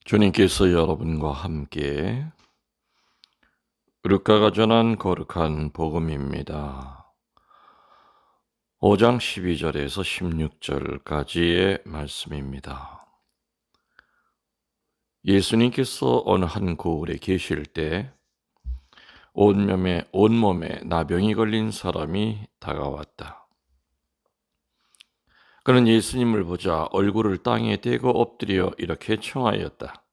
주님께서 여러분과 함께 루카가 전한 거룩한 복음입니다. 5장 12절에서 16절까지의 말씀입니다. 예수님께서 어느 한 고을에 계실 때 온몸에 나병이 걸린 사람이 다가왔다. 그는 예수님을 보자 얼굴을 땅에 대고 엎드려 이렇게 청하였다.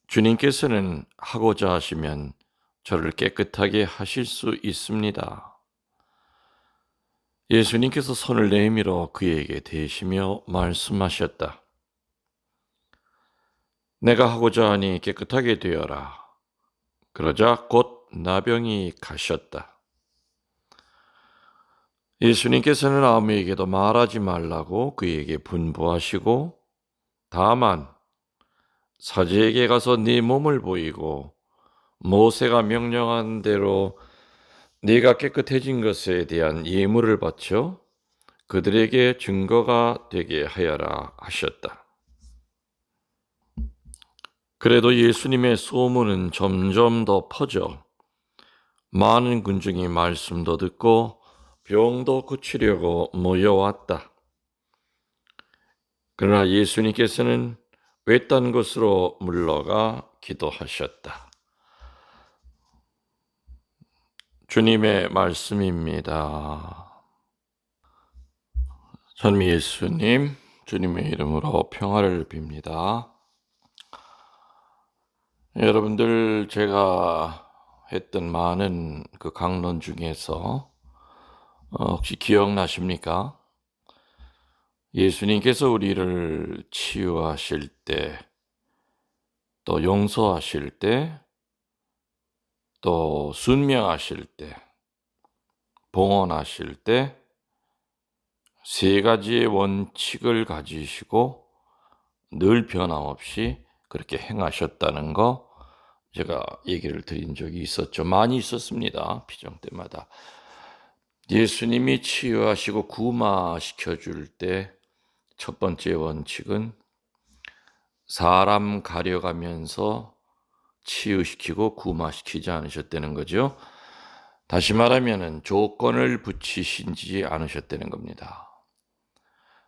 주님께서는 하고자 하시면 저를 깨끗하게 하실 수 있습니다. 예수님께서 손을 내밀어 그에게 대시며 말씀하셨다. 내가 하고자 하니 깨끗하게 되어라. 그러자 곧 나병이 가셨다. 예수님께서는 아무에게도 말하지 말라고 그에게 분부하시고 다만 사제에게 가서 네 몸을 보이고 모세가 명령한 대로 네가 깨끗해진 것에 대한 예물을 바쳐 그들에게 증거가 되게 하여라 하셨다. 그래도 예수님의 소문은 점점 더 퍼져 많은 군중이 말씀도 듣고 병도 고치려고 모여왔다. 그러나 예수님께서는 외딴 곳으로 물러가 기도하셨다. 주님의 말씀입니다. 전 예수님, 주님의 이름으로 평화를 빕니다. 여러분들, 제가 했던 많은 그 강론 중에서 혹시 기억나십니까? 예수님께서 우리를 치유하실 때, 또 용서하실 때, 또 순명하실 때, 봉헌하실 때 세 가지의 원칙을 가지시고 늘 변함없이 그렇게 행하셨다는 거 제가 얘기를 드린 적이 있었죠. 많이 있었습니다. 피정 때마다. 예수님이 치유하시고 구마시켜 줄 때 첫 번째 원칙은 사람 가려가면서 치유시키고 구마시키지 않으셨다는 거죠. 다시 말하면 조건을 붙이시지 않으셨다는 겁니다.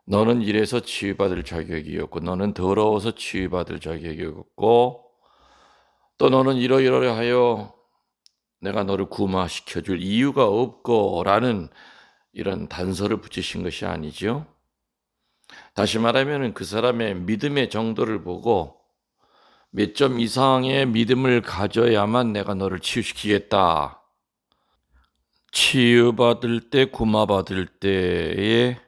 너는 이래서 치유받을 자격이 없고 너는 더러워서 치유받을 자격이 없고 또 너는 이러이러하여 내가 너를 구마시켜줄 이유가 없고 라는 이런 단서를 붙이신 것이 아니죠. 다시 말하면 그 사람의 믿음의 정도를 보고 몇 점 이상의 믿음을 가져야만 내가 너를 치유시키겠다. 치유받을 때, 구마받을 때에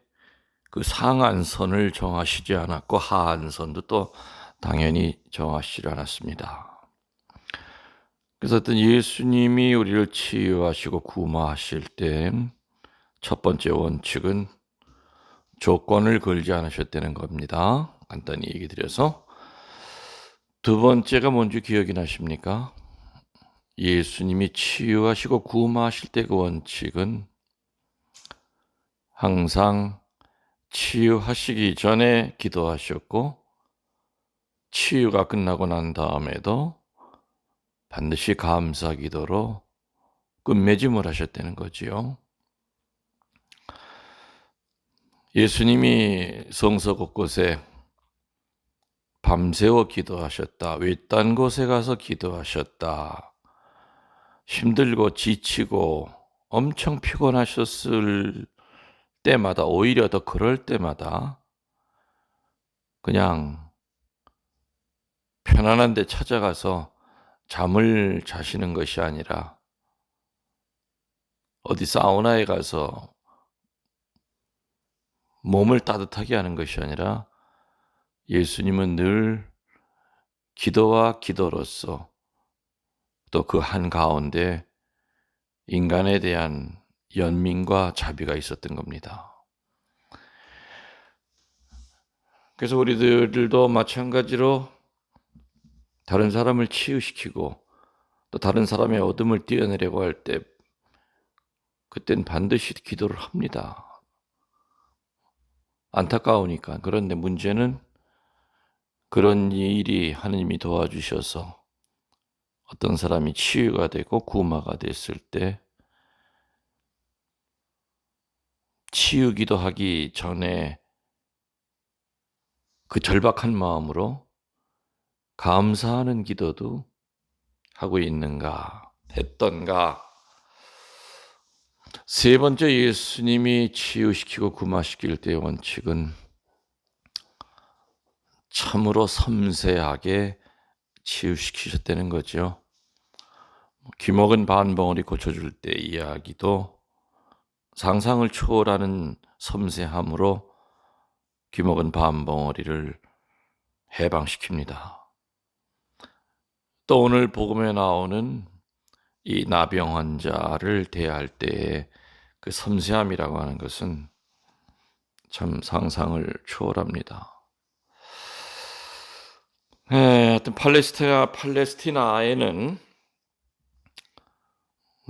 그 상한선을 정하시지 않았고 하한선도 또 당연히 정하시지 않았습니다. 그래서 어떤 예수님이 우리를 치유하시고 구마하실 때 첫 번째 원칙은 조건을 걸지 않으셨다는 겁니다. 간단히 얘기 드려서 두 번째가 뭔지 기억이 나십니까? 예수님이 치유하시고 구마하실 때 그 원칙은 항상 치유하시기 전에 기도하셨고 치유가 끝나고 난 다음에도 반드시 감사 기도로 끝맺음을 하셨다는 거지요. 예수님이 성서 곳곳에 밤새워 기도하셨다. 외딴 곳에 가서 기도하셨다. 힘들고 지치고 엄청 피곤하셨을 때마다 오히려 더 그럴 때마다 그냥 편안한 데 찾아가서 잠을 자시는 것이 아니라 어디 사우나에 가서 몸을 따뜻하게 하는 것이 아니라 예수님은 늘 기도와 기도로서 또 그 한가운데 인간에 대한 연민과 자비가 있었던 겁니다. 그래서 우리들도 마찬가지로 다른 사람을 치유시키고 또 다른 사람의 어둠을 띄어내려고 할 때 그땐 반드시 기도를 합니다. 안타까우니까. 그런데 문제는 그런 일이 하느님이 도와주셔서 어떤 사람이 치유가 되고 구마가 됐을 때 치유 기도하기 전에 그 절박한 마음으로 감사하는 기도도 하고 있는가 했던가. 세 번째, 예수님이 치유시키고 구마시킬 때의 원칙은 참으로 섬세하게 치유시키셨다는 거죠. 귀먹은 반벙어리 고쳐줄 때 이야기도 상상을 초월하는 섬세함으로 귀먹은 반벙어리를 해방시킵니다. 또 오늘 복음에 나오는 이 나병 환자를 대할 때의 그 섬세함이라고 하는 것은 참 상상을 초월합니다. 하여튼 팔레스티나에는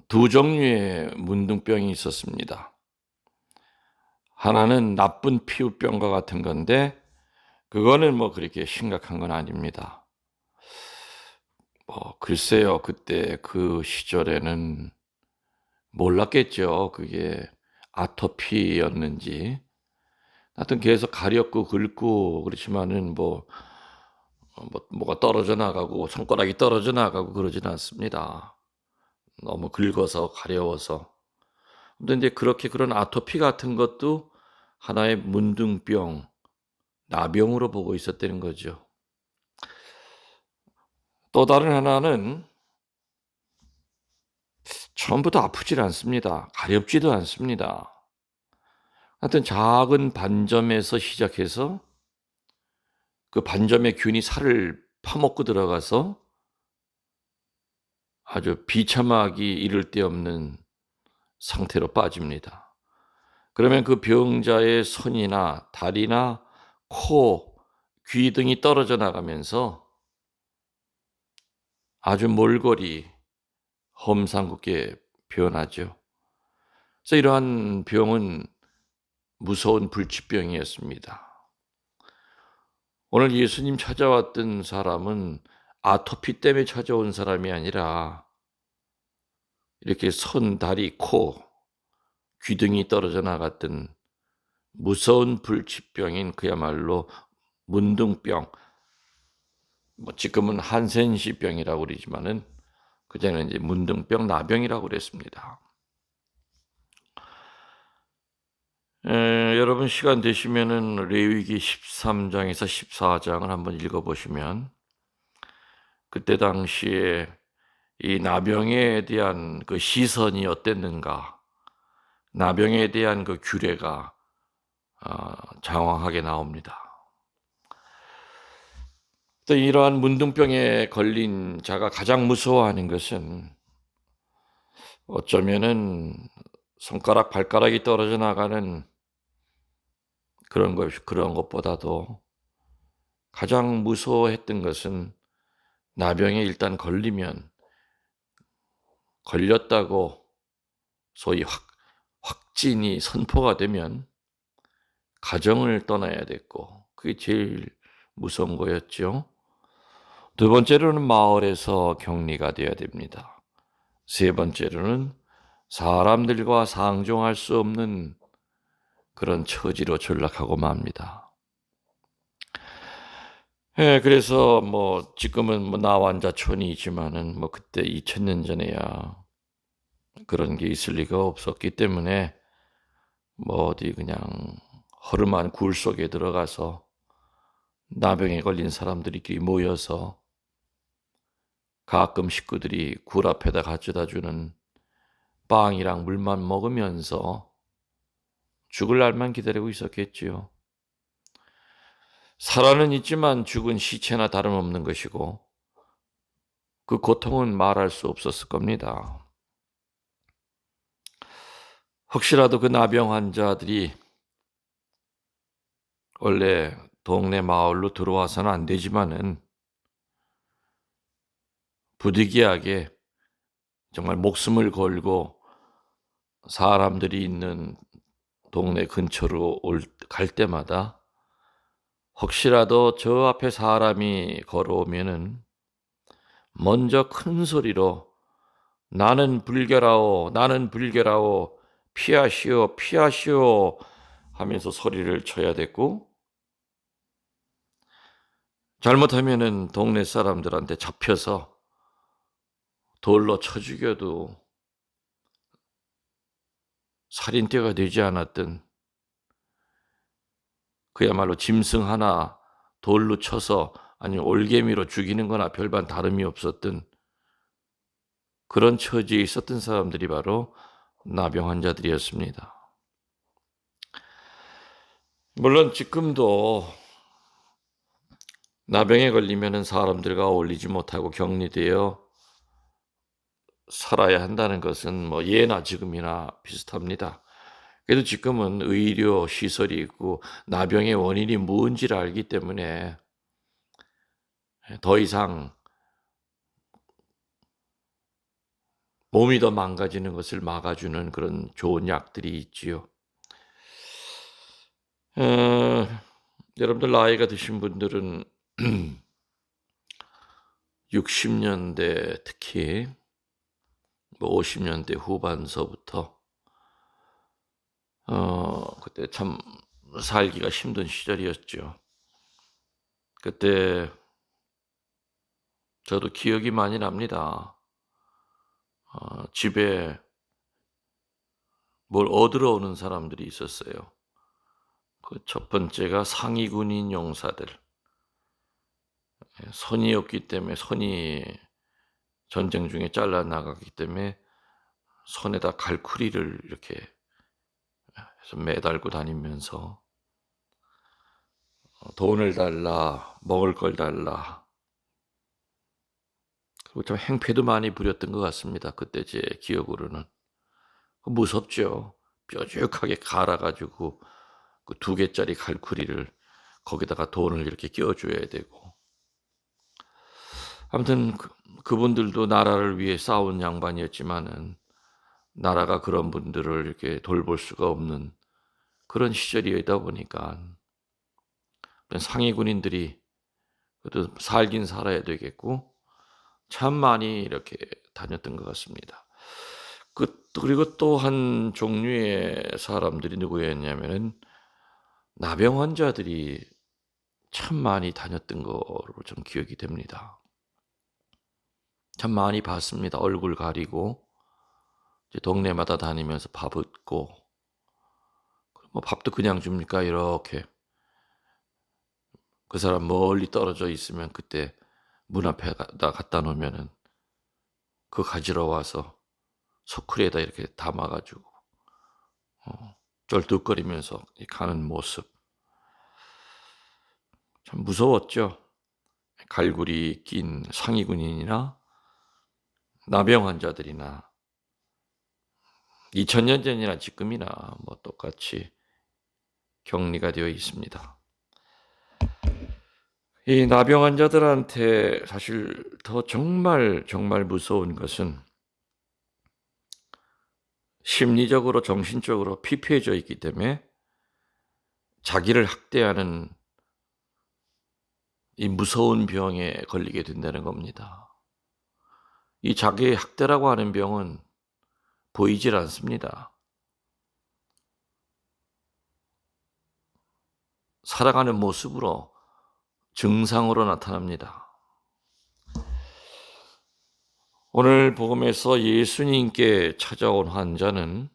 두 종류의 문둥병이 있었습니다. 하나는 나쁜 피부병과 같은 건데 그거는 뭐 그렇게 심각한 건 아닙니다. 글쎄요, 그때 그 시절에는 몰랐겠죠. 그게 아토피였는지. 하여튼 계속 가렵고 긁고 그렇지만은 뭐가 떨어져 나가고 손가락이 떨어져 나가고 그러지는 않습니다. 너무 긁어서 가려워서. 근데 이제 그렇게 그런 아토피 같은 것도 하나의 문둥병, 나병으로 보고 있었다는 거죠. 또 다른 하나는 처음부터 아프질 않습니다. 가렵지도 않습니다. 하여튼 작은 반점에서 시작해서 그 반점의 균이 살을 파먹고 들어가서 아주 비참하기 이를 데 없는 상태로 빠집니다. 그러면 그 병자의 손이나 다리나 코, 귀 등이 떨어져 나가면서 아주 몰골이 험상궂게 변하죠. 그래서 이러한 병은 무서운 불치병이었습니다. 오늘 예수님 찾아왔던 사람은 아토피 때문에 찾아온 사람이 아니라 이렇게 손, 다리, 코, 귀 등이 떨어져 나갔던 무서운 불치병인 그야말로 문둥병, 지금은 한센시병이라고 그러지만은 그전에는 이제 문둥병, 나병이라고 그랬습니다. 여러분 시간 되시면은 레위기 13장에서 14장을 한번 읽어보시면 그때 당시에 이 나병에 대한 그 시선이 어땠는가, 나병에 대한 그 규례가 장황하게 나옵니다. 또 이러한 문둥병에 걸린 자가 가장 무서워하는 것은 어쩌면은 손가락, 발가락이 떨어져 나가는 그런 것보다도 가장 무서워했던 것은 나병에 일단 걸렸다고 소위 확진이 선포가 되면 가정을 떠나야 됐고 그게 제일 무서운 거였죠. 두 번째로는 마을에서 격리가 되어야 됩니다. 세 번째로는 사람들과 상종할 수 없는 그런 처지로 전락하고 맙니다. 그래서 지금은 나환자촌이지만은 그때 2000년 전에야 그런 게 있을 리가 없었기 때문에 어디 그냥 허름한 굴 속에 들어가서 나병에 걸린 사람들끼리 모여서 가끔 식구들이 굴 앞에다 가져다 주는 빵이랑 물만 먹으면서 죽을 날만 기다리고 있었겠지요. 살아는 있지만 죽은 시체나 다름없는 것이고 그 고통은 말할 수 없었을 겁니다. 혹시라도 그 나병 환자들이 원래 동네 마을로 들어와서는 안 되지만은 부득이하게 정말 목숨을 걸고 사람들이 있는 동네 근처로 갈 때마다 혹시라도 저 앞에 사람이 걸어오면은 먼저 큰 소리로 나는 불결하오, 나는 불결하오, 피하시오, 피하시오 하면서 소리를 쳐야 됐고, 잘못하면은 동네 사람들한테 잡혀서 돌로 쳐 죽여도 살인죄가 되지 않았던, 그야말로 짐승 하나 돌로 쳐서 아니면 올개미로 죽이는 거나 별반 다름이 없었던 그런 처지에 있었던 사람들이 바로 나병 환자들이었습니다. 물론 지금도 나병에 걸리면은 사람들과 어울리지 못하고 격리되어 살아야 한다는 것은 뭐 예나 지금이나 비슷합니다. 그래도 지금은 의료 시설이 있고 나병의 원인이 무엇인지를 알기 때문에 더 이상 몸이 더 망가지는 것을 막아주는 그런 좋은 약들이 있지요. 어, 여러분들 나이가 드신 분들은 60년대 특히 뭐 50년대 후반서부터 그때 참 살기가 힘든 시절이었죠. 그때 저도 기억이 많이 납니다. 집에 뭘 얻으러 오는 사람들이 있었어요. 그 첫 번째가 상위 군인 용사들. 손이 없기 때문에 손이 전쟁 중에 잘라 나가기 때문에 손에다 갈쿠리를 이렇게 해서 매달고 다니면서 돈을 달라, 먹을 걸 달라. 그리고 좀 행패도 많이 부렸던 것 같습니다. 그때 제 기억으로는. 무섭죠. 뾰족하게 갈아가지고 그 2개짜리 갈쿠리를 거기다가 돈을 이렇게 끼워줘야 되고. 아무튼 그분들도 나라를 위해 싸운 양반이었지만은 나라가 그런 분들을 이렇게 돌볼 수가 없는 그런 시절이다 보니까 상위 군인들이 그래도 살긴 살아야 되겠고 참 많이 이렇게 다녔던 것 같습니다. 그리고 또 한 종류의 사람들이 누구였냐면은 나병 환자들이 참 많이 다녔던 거로 좀 기억이 됩니다. 참 많이 봤습니다. 얼굴 가리고 이제 동네마다 다니면서 밥 얻고 뭐 밥도 그냥 줍니까? 이렇게 그 사람 멀리 떨어져 있으면 그때 문 앞에다 갖다 놓으면은 그거 가지러 와서 소쿠리에다 이렇게 담아 가지고 쩔뚝거리면서 가는 모습 참 무서웠죠. 갈고리 낀 상위 군인이나 나병 환자들이나 2000년 전이나 지금이나 뭐 똑같이 격리가 되어 있습니다. 이 나병 환자들한테 사실 더 정말 무서운 것은 심리적으로 정신적으로 피폐해져 있기 때문에 자기를 학대하는 이 무서운 병에 걸리게 된다는 겁니다. 이 자기 학대라고 하는 병은 보이질 않습니다. 살아가는 모습으로 증상으로 나타납니다. 오늘 복음에서 예수님께 찾아온 환자는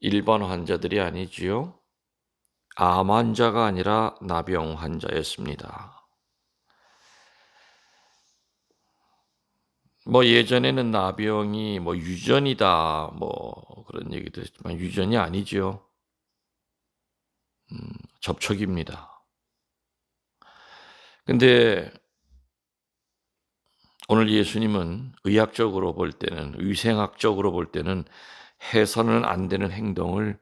일반 환자들이 아니지요. 암 환자가 아니라 나병 환자였습니다. 뭐 예전에는 나병이 뭐 유전이다 뭐 그런 얘기도 했지만 유전이 아니죠. 접촉입니다. 근데 오늘 예수님은 의학적으로 볼 때는 위생학적으로 볼 때는 해서는 안 되는 행동을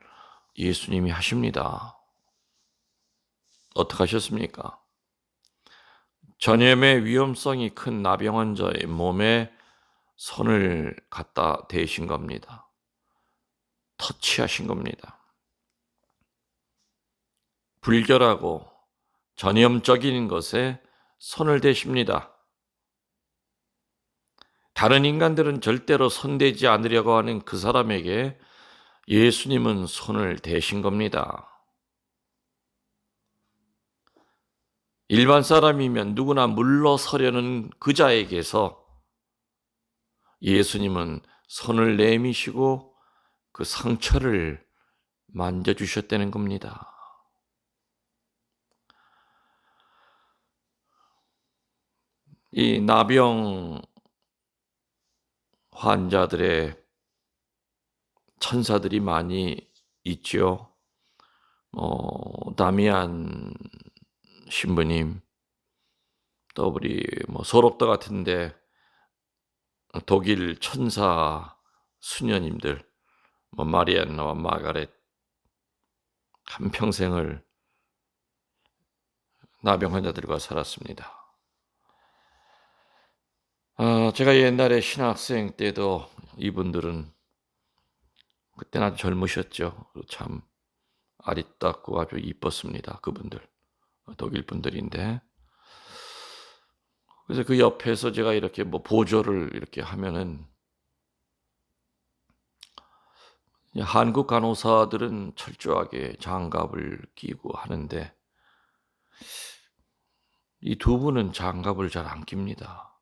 예수님이 하십니다. 어떻게 하셨습니까? 전염의 위험성이 큰 나병 환자의 몸에 손을 갖다 대신 겁니다. 터치하신 겁니다. 불결하고 전염적인 것에 손을 대십니다. 다른 인간들은 절대로 손대지 않으려고 하는 그 사람에게 예수님은 손을 대신 겁니다. 일반 사람이면 누구나 물러서려는 그 자에게서 예수님은 손을 내미시고 그 상처를 만져주셨다는 겁니다. 이 나병 환자들의 천사들이 많이 있죠. 다미안 신부님, 또 우리 소록도 같은데 독일 천사 수녀님들, 마리안나와 마가렛 한평생을 나병 환자들과 살았습니다. 제가 옛날에 신학생 때도 이분들은 그때는 아주 젊으셨죠. 참 아리따고 아주 이뻤습니다. 그분들 독일 분들인데, 그래서 그 옆에서 제가 이렇게 보조를 이렇게 하면은 한국 간호사들은 철저하게 장갑을 끼고 하는데 이 두 분은 장갑을 잘 안 낍니다.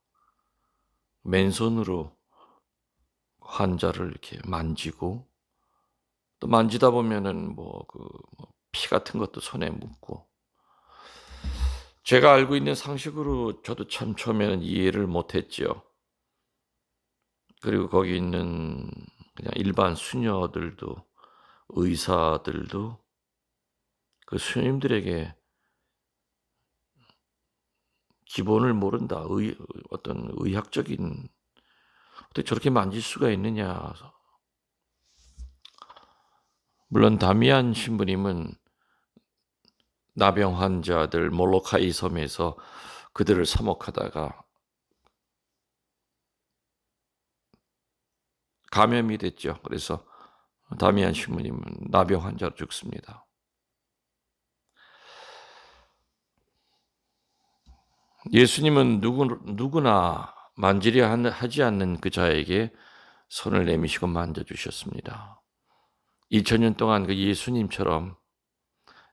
맨손으로 환자를 이렇게 만지고, 또 만지다 보면은 피 같은 것도 손에 묻고, 제가 알고 있는 상식으로 저도 참 처음에는 이해를 못했죠. 그리고 거기 있는 그냥 일반 수녀들도, 의사들도 그 수녀님들에게 기본을 모른다. 어떤 의학적인, 어떻게 저렇게 만질 수가 있느냐. 물론 다미안 신부님은 나병 환자들 몰로카이 섬에서 그들을 사목하다가 감염이 됐죠. 그래서 다미안 신부님은 나병 환자로 죽습니다. 예수님은 누구나 만지려 하지 않는 그 자에게 손을 내미시고 만져주셨습니다. 2000년 동안 그 예수님처럼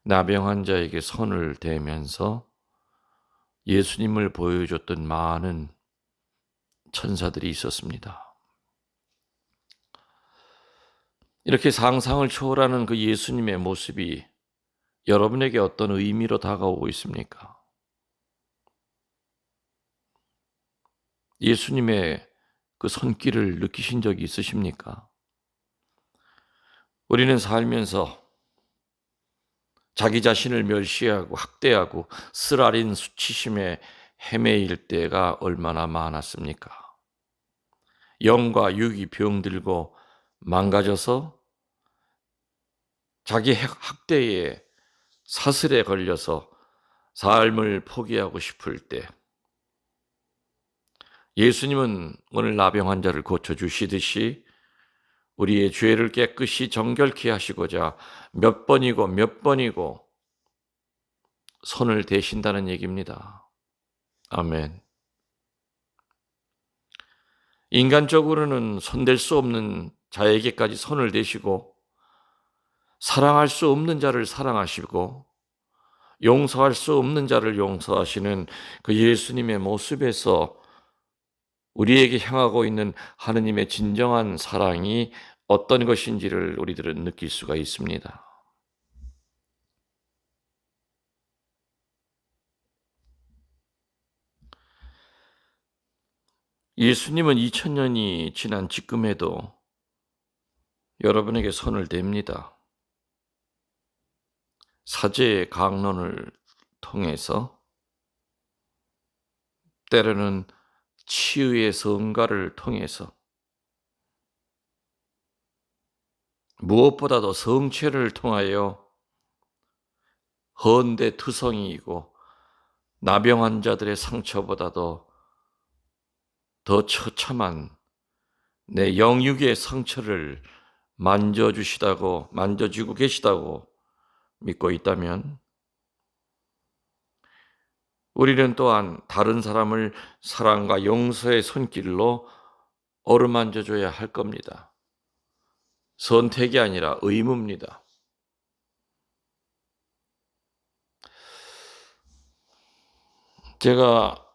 나병 환자에게 손을 대면서 예수님을 보여줬던 많은 천사들이 있었습니다. 이렇게 상상을 초월하는 그 예수님의 모습이 여러분에게 어떤 의미로 다가오고 있습니까? 예수님의 그 손길을 느끼신 적이 있으십니까? 우리는 살면서 자기 자신을 멸시하고 학대하고 쓰라린 수치심에 헤매일 때가 얼마나 많았습니까? 영과 육이 병들고 망가져서 자기 학대에 사슬에 걸려서 삶을 포기하고 싶을 때, 예수님은 오늘 나병 환자를 고쳐주시듯이 우리의 죄를 깨끗이 정결케 하시고자 몇 번이고 손을 대신다는 얘기입니다. 아멘. 인간적으로는 손댈 수 없는 자에게까지 손을 대시고, 사랑할 수 없는 자를 사랑하시고, 용서할 수 없는 자를 용서하시는 그 예수님의 모습에서 우리에게 향하고 있는 하느님의 진정한 사랑이 어떤 것인지를 우리들은 느낄 수가 있습니다. 예수님은 2000년이 지난 지금에도 여러분에게 손을 댑니다. 사제의 강론을 통해서, 때로는 치유의 성가를 통해서, 무엇보다도 성체를 통하여 헌대투성이이고 나병 환자들의 상처보다도 더 처참한 내 영육의 상처를 만져주고 계시다고 믿고 있다면, 우리는 또한 다른 사람을 사랑과 용서의 손길로 어루만져 줘야 할 겁니다. 선택이 아니라 의무입니다. 제가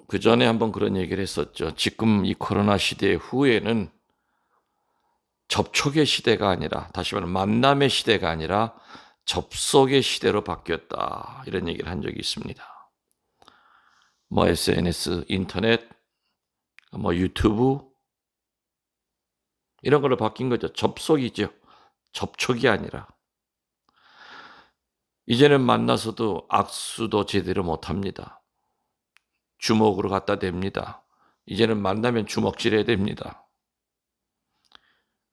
그전에 한번 그런 얘기를 했었죠. 지금 이 코로나 시대 후에는 접촉의 시대가 아니라, 다시 말하면 만남의 시대가 아니라 접속의 시대로 바뀌었다. 이런 얘기를 한 적이 있습니다. 뭐 SNS, 인터넷, 뭐 유튜브 이런 걸로 바뀐 거죠. 접속이죠. 접촉이 아니라. 이제는 만나서도 악수도 제대로 못 합니다. 주먹으로 갖다 댑니다. 이제는 만나면 주먹질해야 됩니다.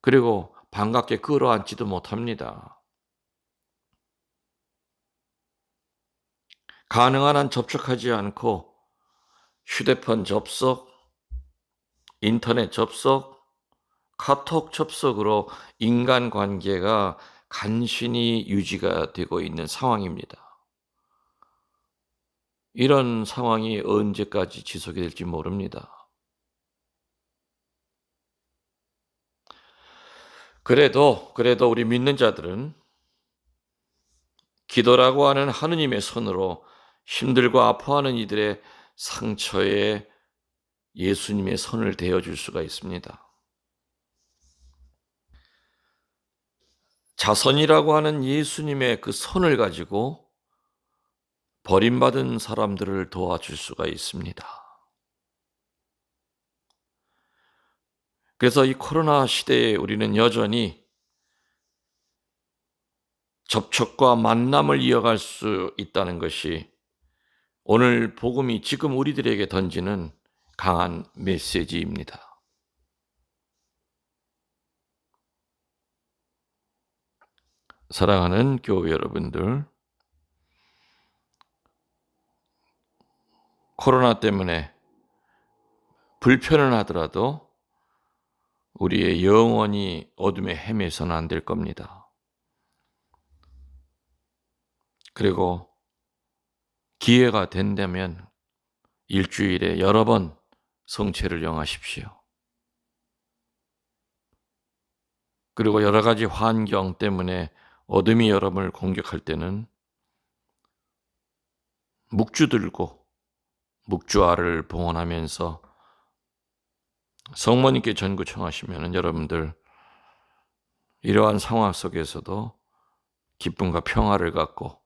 그리고 반갑게 끌어안지도 못합니다. 가능한 한 접촉하지 않고 휴대폰 접속, 인터넷 접속, 카톡 접속으로 인간관계가 간신히 유지가 되고 있는 상황입니다. 이런 상황이 언제까지 지속이 될지 모릅니다. 그래도 우리 믿는 자들은 기도라고 하는 하느님의 손으로 힘들고 아파하는 이들의 상처에 예수님의 손을 대어줄 수가 있습니다. 자선이라고 하는 예수님의 그 손을 가지고 버림받은 사람들을 도와줄 수가 있습니다. 그래서 이 코로나 시대에 우리는 여전히 접촉과 만남을 이어갈 수 있다는 것이 오늘 복음이 지금 우리들에게 던지는 강한 메시지입니다. 사랑하는 교회 여러분들, 코로나 때문에 불편은 하더라도 우리의 영혼이 어둠에 헤매서는 안 될 겁니다. 그리고 기회가 된다면 일주일에 여러 번 성체를 영하십시오. 그리고 여러 가지 환경 때문에 어둠이 여러분을 공격할 때는 묵주 들고 묵주알을 봉헌하면서 성모님께 전구 청하시면 여러분들 이러한 상황 속에서도 기쁨과 평화를 갖고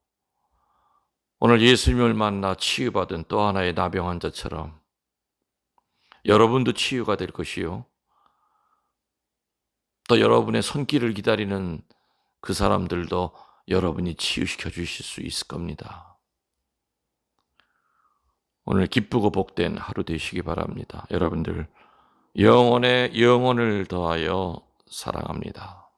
오늘 예수님을 만나 치유받은 또 하나의 나병 환자처럼 여러분도 치유가 될 것이요. 또 여러분의 손길을 기다리는 그 사람들도 여러분이 치유시켜 주실 수 있을 겁니다. 오늘 기쁘고 복된 하루 되시기 바랍니다. 여러분들 영혼에 영혼을 더하여 사랑합니다.